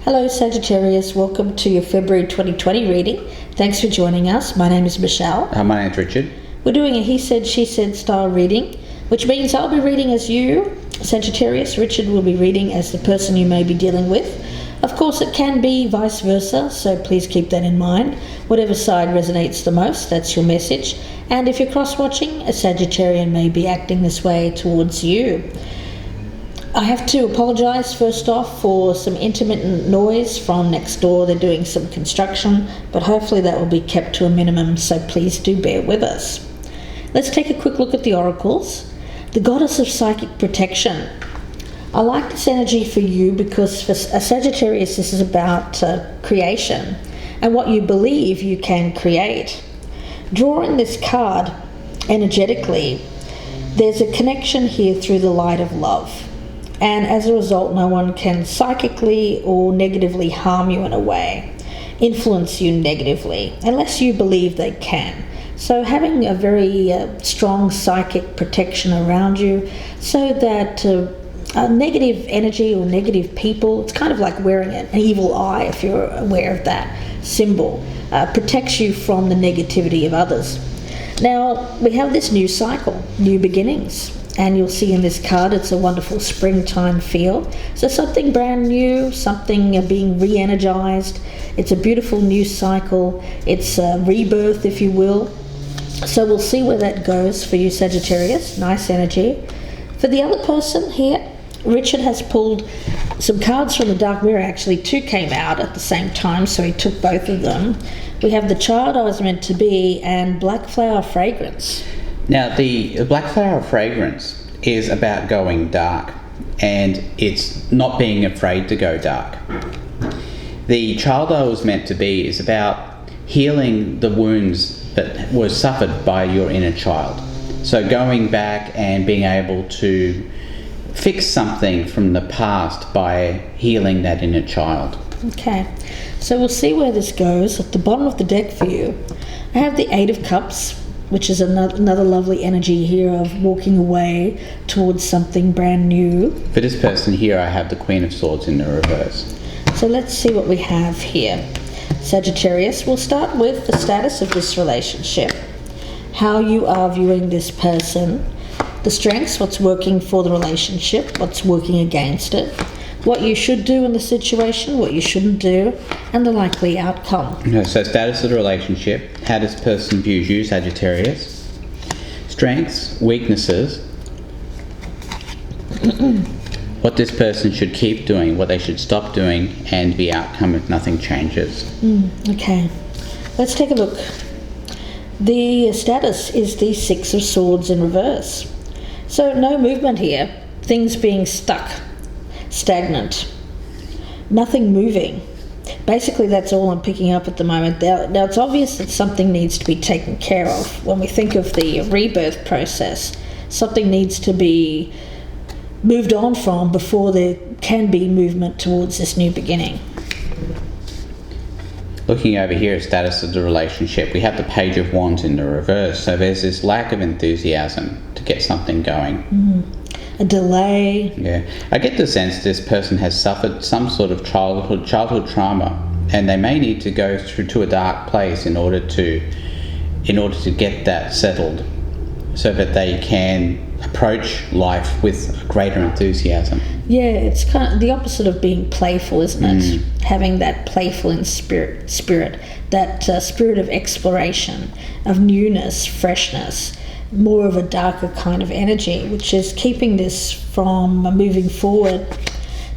Hello Sagittarius, welcome to your February 2020 reading. Thanks for joining us. My name is Michelle. My name's Richard. We're doing a he said, she said style reading, which means I'll be reading as you, Sagittarius. Richard will be reading as the person you may be dealing with. Of course, it can be vice versa, so please keep that in mind. Whatever side resonates the most, that's your message. And if you're cross-watching, a Sagittarian may be acting this way towards you. I have to apologise first off for some intermittent noise from next door. They're doing some construction, but hopefully that will be kept to a minimum, so please do bear with us. Let's take a quick look at the oracles. The goddess of psychic protection. I like this energy for you because for a Sagittarius this is about creation and what you believe you can create. Drawing this card energetically, there's a connection here through the light of love. And as a result, no one can psychically or negatively harm you in a way, influence you negatively, unless you believe they can. So having a very strong psychic protection around you so that negative energy or negative people, it's kind of like wearing an evil eye, if you're aware of that symbol, protects you from the negativity of others. Now, we have this new cycle, new beginnings. And you'll see in this card, it's a wonderful springtime feel. So something brand new, something being re-energized. It's a beautiful new cycle. It's a rebirth, if you will. So we'll see where that goes for you, Sagittarius. Nice energy. For the other person here, Richard has pulled some cards from the dark mirror. Actually, two came out at the same time, so he took both of them. We have the child I was meant to be and black flower fragrance. Now, the black flower fragrance is about going dark, and it's not being afraid to go dark. The child I was meant to be is about healing the wounds that were suffered by your inner child. So going back and being able to fix something from the past by healing that inner child. Okay, so we'll see where this goes. At the bottom of the deck for you, I have the Eight of Cups, which is another lovely energy here of walking away towards something brand new. For this person here, I have the Queen of Swords in the reverse. So let's see what we have here. Sagittarius, we'll start with the status of this relationship, how you are viewing this person, the strengths, what's working for the relationship, what's working against it, what you should do in the situation, what you shouldn't do, and the likely outcome. Okay, so status of the relationship, how this person views you, Sagittarius, strengths, weaknesses, what this person should keep doing, what they should stop doing, and the outcome if nothing changes. Okay, let's take a look. The status is the Six of Swords in reverse. So no movement here, things being stuck. Stagnant, nothing moving. Basically, that's all I'm picking up at the moment. Now, it's obvious that something needs to be taken care of. When we think of the rebirth process, something needs to be moved on from before there can be movement towards this new beginning. Looking over here at status of the relationship, we have the Page of Wands in the reverse. So there's this lack of enthusiasm to get something going. A delay. Yeah, I get the sense this person has suffered some sort of childhood trauma, and they may need to go through to a dark place in order to get that settled, so that they can approach life with greater enthusiasm. Yeah, it's kind of the opposite of being playful, isn't it? Having that playful spirit, that spirit of exploration, of newness, freshness. More of a darker kind of energy, which is keeping this from moving forward.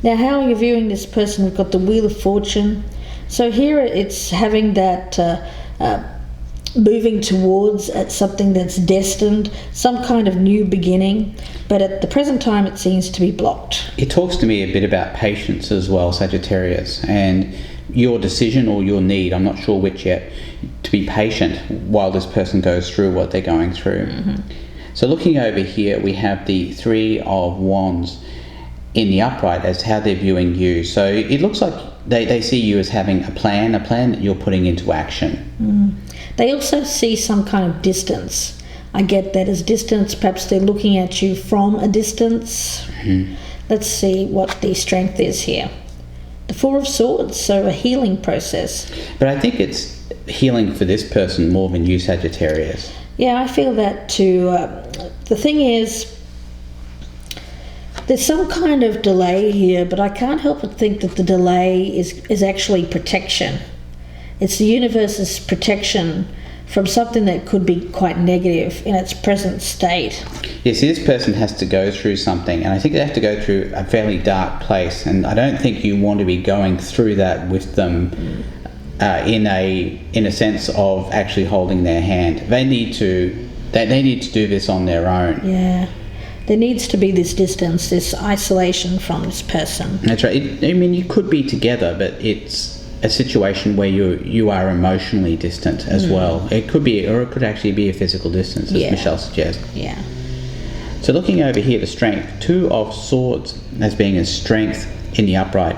Now, how are you viewing this person? We've got the Wheel of Fortune. So here it's having that moving towards something that's destined, some kind of new beginning, but at the present time it seems to be blocked. It talks to me a bit about patience as well, Sagittarius, and your decision or your need, I'm not sure which yet, to be patient while this person goes through what they're going through. So looking over here, we have the Three of Wands in the upright as how they're viewing you. So it looks like they see you as having a plan that you're putting into action. They also see some kind of distance. I get that as distance. Perhaps they're looking at you from a distance. Let's see what the strength is here. the Four of Swords, so a healing process. But I think it's healing for this person more than you, Sagittarius. Yeah, I feel that too. The thing is, there's some kind of delay here, but I can't help but think that the delay is actually protection. It's the universe's protection from something that could be quite negative in its present state. Yes, this person has to go through something, and I think they have to go through a fairly dark place, and I don't think you want to be going through that with them in a sense of actually holding their hand. They need to do this on their own. Yeah. There needs to be this distance, this isolation from this person. That's right. You could be together, but it's a situation where you are emotionally distant as well. It could be, or it could actually be a physical distance, as Michelle suggests. Yeah. So looking over here, the strength, Two of Swords as being a strength in the upright.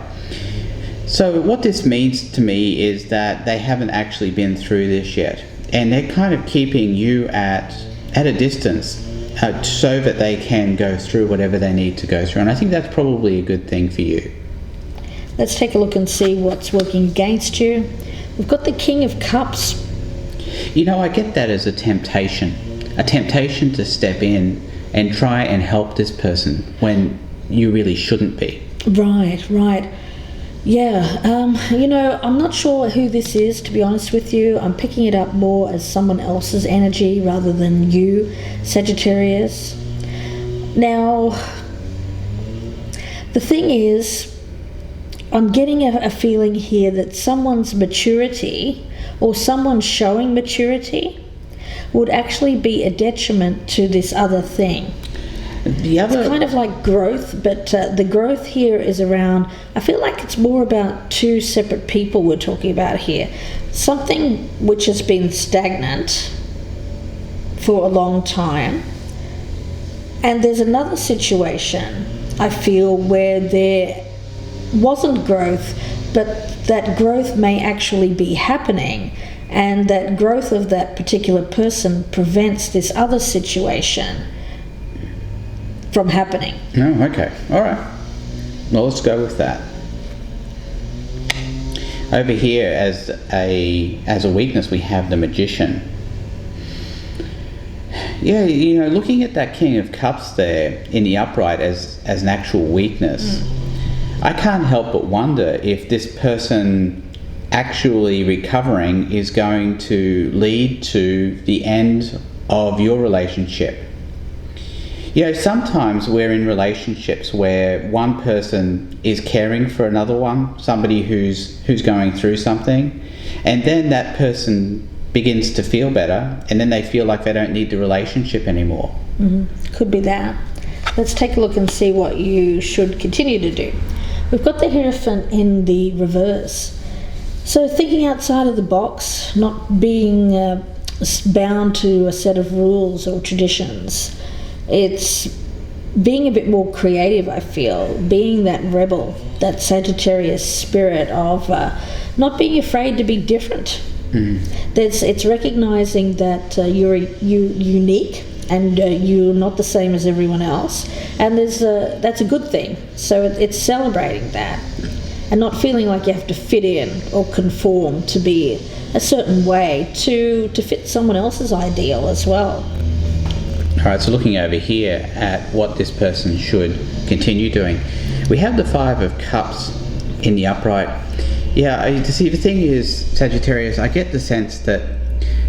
So what this means to me is that they haven't actually been through this yet, and they're kind of keeping you at a distance so that they can go through whatever they need to go through. And I think that's probably a good thing for you. Let's take a look and see what's working against you. We've got the King of Cups. I get that as a temptation to step in and try and help this person when you really shouldn't be. Right. Yeah, I'm not sure who this is, to be honest with you. I'm picking it up more as someone else's energy rather than you, Sagittarius. Now, the thing is, I'm getting a feeling here that someone's maturity or someone showing maturity would actually be a detriment to this other thing. It's kind of like growth, but the growth here is around, I feel like it's more about two separate people we're talking about here. Something which has been stagnant for a long time. And there's another situation, I feel, where there wasn't growth, but that growth may actually be happening. And that growth of that particular person prevents this other situation from happening. Oh, okay. All right. Well, let's go with that. Over here, as a weakness, we have the Magician. Yeah, looking at that King of Cups there in the upright as an actual weakness, I can't help but wonder if this person actually recovering is going to lead to the end of your relationship. Sometimes we're in relationships where one person is caring for another one, somebody who's going through something, and then that person begins to feel better, and then they feel like they don't need the relationship anymore. Could be that. Let's take a look and see what you should continue to do. We've got the Hierophant in the reverse. So thinking outside of the box, not being bound to a set of rules or traditions. It's being a bit more creative, I feel, being that rebel, that Sagittarius spirit of not being afraid to be different. It's recognizing that you're unique and you're not the same as everyone else, and that's a good thing. So it's celebrating that and not feeling like you have to fit in or conform to be a certain way to fit someone else's ideal as well. All right, so looking over here at what this person should continue doing, we have the Five of Cups in the upright. The thing is, Sagittarius, I get the sense that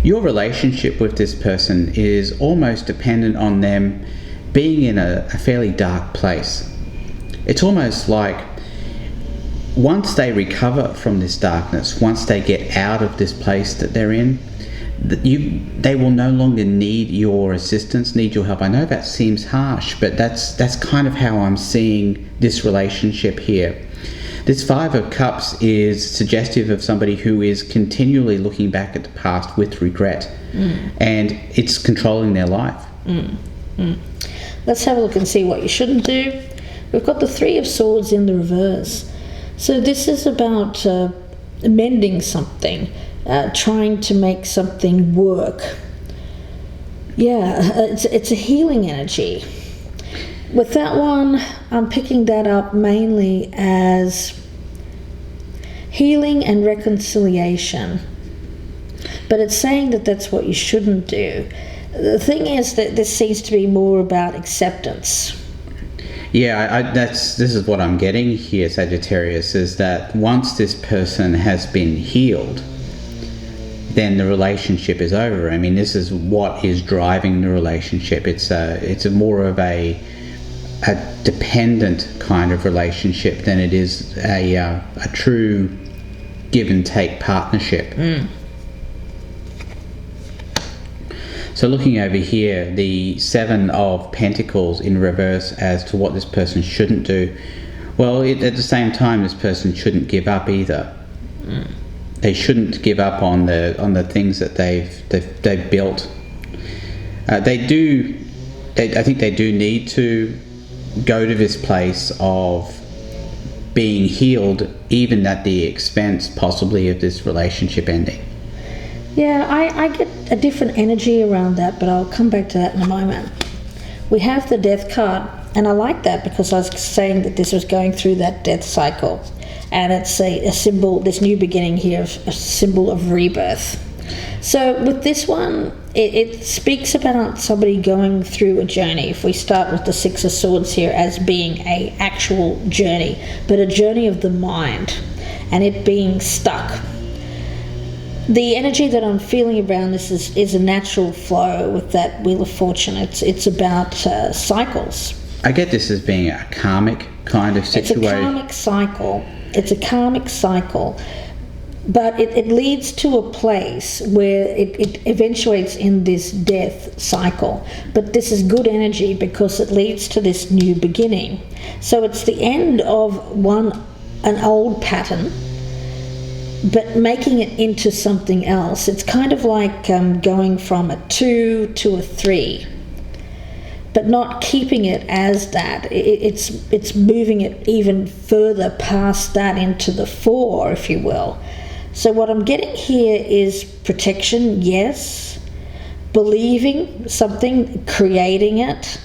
your relationship with this person is almost dependent on them being in a fairly dark place. It's almost like once they recover from this darkness, once they get out of this place that they're in, they will no longer need your assistance, need your help. I know that seems harsh, but that's kind of how I'm seeing this relationship here. This Five of Cups is suggestive of somebody who is continually looking back at the past with regret, and it's controlling their life. Let's have a look and see what you shouldn't do. We've got the Three of Swords in the reverse. So this is about mending something, trying to make something work. It's a healing energy. With that one, I'm picking that up mainly as healing and reconciliation. But it's saying that that's what you shouldn't do. The thing is that this seems to be more about acceptance. Yeah, this is what I'm getting here, Sagittarius, is that once this person has been healed, then the relationship is over. I mean, this is what is driving the relationship. It's a more of a dependent kind of relationship than it is a true give and take partnership. So looking over here, the Seven of Pentacles in reverse as to what this person shouldn't do. Well, at the same time, this person shouldn't give up either. They shouldn't give up on the things that they've built. I think they do need to go to this place of being healed, even at the expense possibly of this relationship ending. Yeah, I get a different energy around that, but I'll come back to that in a moment. We have the Death card, and I like that because I was saying that this was going through that death cycle, and it's a symbol, this new beginning here, a symbol of rebirth. So with this one, it speaks about somebody going through a journey. If we start with the Six of Swords here as being a actual journey, but a journey of the mind, and it being stuck. The energy that I'm feeling around this is a natural flow with that Wheel of Fortune. It's about cycles. I get this as being a karmic kind of situation. It's a karmic cycle. It's a karmic cycle. But it leads to a place where it eventuates in this death cycle. But this is good energy because it leads to this new beginning. So it's the end of an old pattern, but making it into something else. It's kind of like going from a 2 to a 3, but not keeping it as that. It's moving it even further past that into the 4, if you will. So what I'm getting here is protection, yes, believing something, creating it,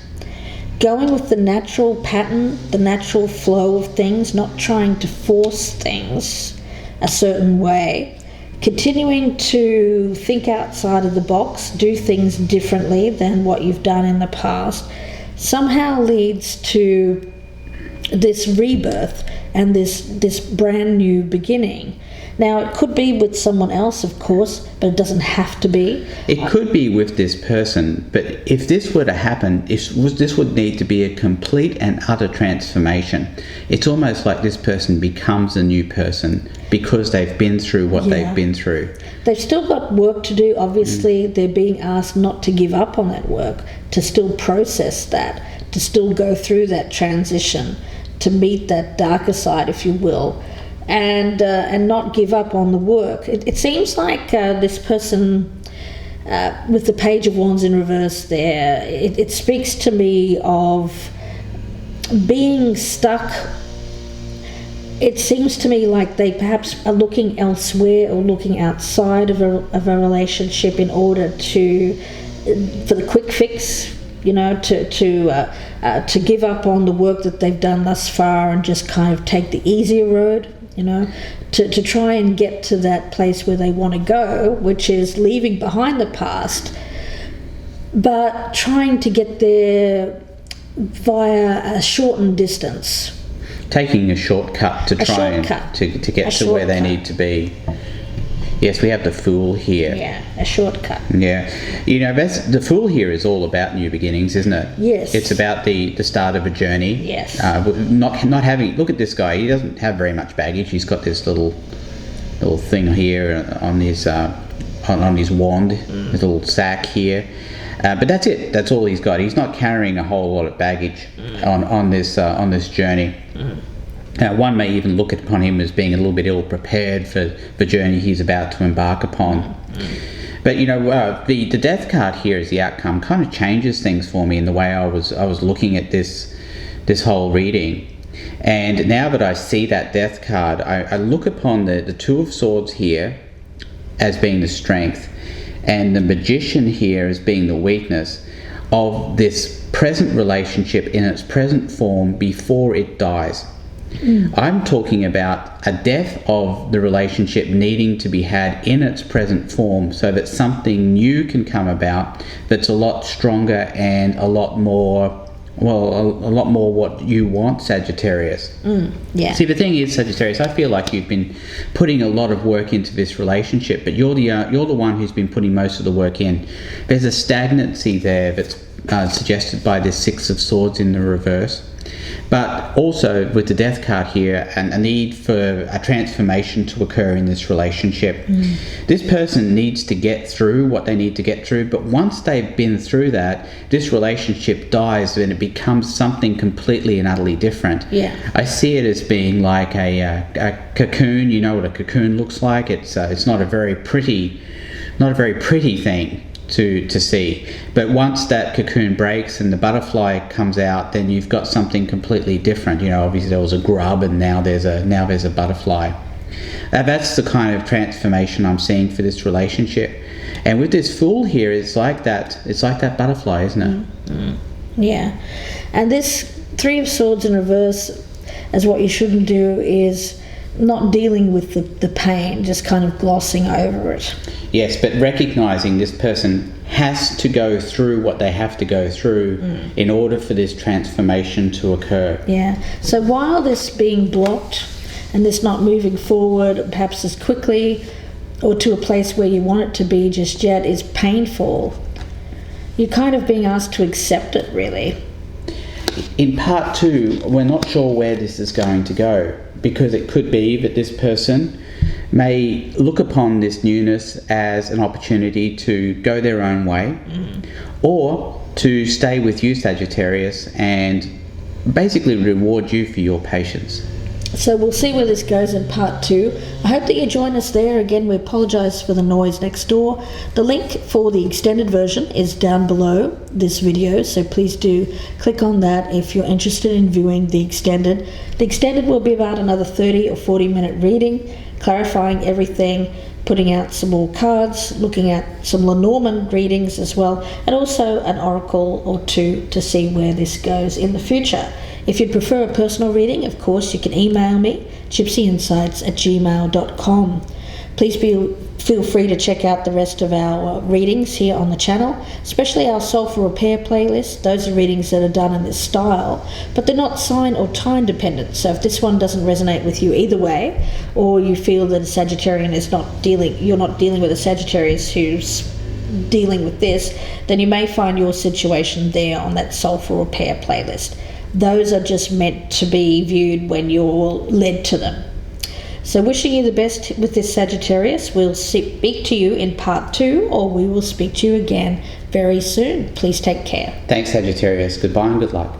going with the natural pattern, the natural flow of things, not trying to force things a certain way, continuing to think outside of the box, do things differently than what you've done in the past, somehow leads to this rebirth and this brand new beginning. Now, it could be with someone else, of course, but it doesn't have to be. It could be with this person, but if this were to happen, this would need to be a complete and utter transformation. It's almost like this person becomes a new person because they've been through what they've been through. They've still got work to do. Obviously, they're being asked not to give up on that work, to still process that, to still go through that transition, to meet that darker side, if you will. And not give up on the work. It seems like this person with the Page of Wands in reverse there, it speaks to me of being stuck. It seems to me like they perhaps are looking elsewhere or looking outside of a relationship in order for the quick fix, to give up on the work that they've done thus far and just kind of take the easier road. To try and get to that place where they want to go, which is leaving behind the past, but trying to get there via a shortened distance. Taking a shortcut to try and to get to where they need to be. Yes, we have the Fool here. Yeah, a shortcut. Yeah. The Fool here is all about new beginnings, isn't it? Yes. It's about the start of a journey. Yes. Not having... Look at this guy. He doesn't have very much baggage. He's got this little thing here on his wand, his little sack here. But that's it. That's all he's got. He's not carrying a whole lot of baggage on this journey. One may even look upon him as being a little bit ill-prepared for the journey he's about to embark upon. But the Death card here as the outcome kind of changes things for me in the way I was looking at this whole reading. And now that I see that Death card, I look upon the Two of Swords here as being the strength, and the Magician here as being the weakness of this present relationship in its present form before it dies. I'm talking about a death of the relationship needing to be had in its present form so that something new can come about that's a lot stronger and a lot more what you want, Sagittarius. Yeah. See, the thing is, Sagittarius, I feel like you've been putting a lot of work into this relationship, but you're the one who's been putting most of the work in. There's a stagnancy there that's suggested by this Six of Swords in the reverse. But also with the Death card here, and a need for a transformation to occur in this relationship. This person needs to get through what they need to get through, but once they've been through that, this relationship dies and it becomes something completely and utterly different. Yeah. I see it as being like a cocoon. You know what a cocoon looks like? It's not a very pretty thing to see, but once that cocoon breaks and the butterfly comes out, then you've got something completely different. You know, obviously there was a grub and now there's a butterfly. That's the kind of transformation I'm seeing for this relationship. And with this Fool here, it's like that butterfly, isn't it? Yeah. And this Three of Swords in reverse, as what you shouldn't do is not dealing with the pain, just kind of glossing over it. Yes, but recognising this person has to go through what they have to go through in order for this transformation to occur. Yeah. So while this being blocked and this not moving forward perhaps as quickly or to a place where you want it to be just yet is painful, you're kind of being asked to accept it, really. In part 2, we're not sure where this is going to go, because it could be that this person may look upon this newness as an opportunity to go their own way, or to stay with you, Sagittarius, and basically reward you for your patience. So we'll see where this goes in part 2. I hope that you join us there. Again, we apologise for the noise next door. The link for the extended version is down below this video, so please do click on that if you're interested in viewing the extended. The extended will be about another 30 or 40 minute reading, clarifying everything, putting out some more cards, looking at some Lenormand readings as well, and also an oracle or two to see where this goes in the future. If you'd prefer a personal reading, of course, you can email me, gypsyinsights@gmail.com. Please feel free to check out the rest of our readings here on the channel, especially our Soul for Repair playlist. Those are readings that are done in this style, but they're not sign or time dependent. So if this one doesn't resonate with you either way, or you feel that a Sagittarian you're not dealing with a Sagittarius who's dealing with this, then you may find your situation there on that Soul for Repair playlist. Those are just meant to be viewed when you're led to them. So wishing you the best with this, Sagittarius. We'll speak to you in part 2, or we will speak to you again very soon. Please take care. Thanks, Sagittarius. Goodbye and good luck.